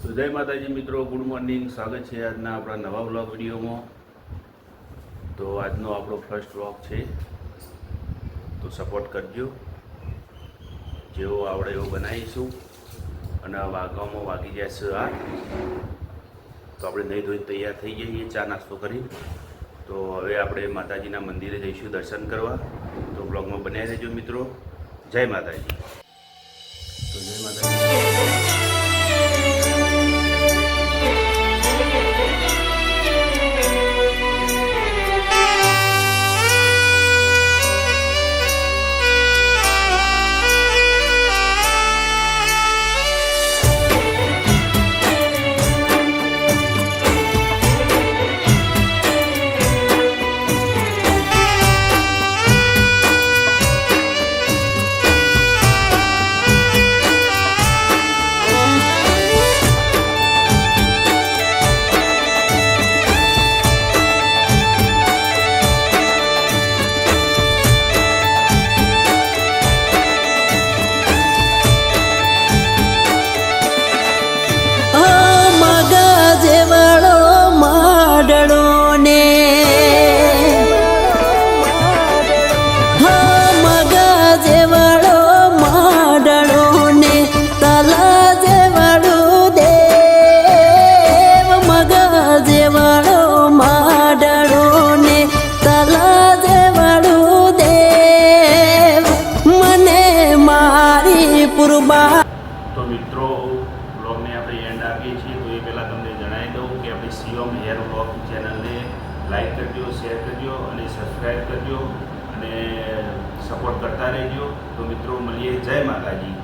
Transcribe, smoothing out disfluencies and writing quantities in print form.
તો જય માતાજી મિત્રો, ગુડ મોર્નિંગ. સ્વાગત છે આજના આપણા નવા વ્લોગ વિડીયોમાં. તો આજનો આપણો ફર્સ્ટ વ્લોગ છે, તો સપોર્ટ કરજો. જેવો આવડે એવો બનાવીશું. અને વાગવામાં વાગી જશે 8. તો આપણે નહીં ધોઈને તૈયાર થઈ જઈએ ચા નાસ્તો કરી. તો હવે આપણે માતાજીના મંદિરે જઈશું દર્શન કરવા. તો બ્લોગમાં બનાવી રહેજો મિત્રો. જય માતાજી. તો જય માતાજી. તો મિત્રો, બ્લોગને આપણે એન્ડ આપીએ છીએ. તો એ પહેલાં તમને જણાવી દઉં કે આપણી શિવમ હેર બ્લોગ ચેનલને લાઈક કરજો, શેર કરજો અને સબસ્ક્રાઈબ કરજો અને સપોર્ટ કરતા રહેજો. તો મિત્રો મળીએ. જય માતાજી.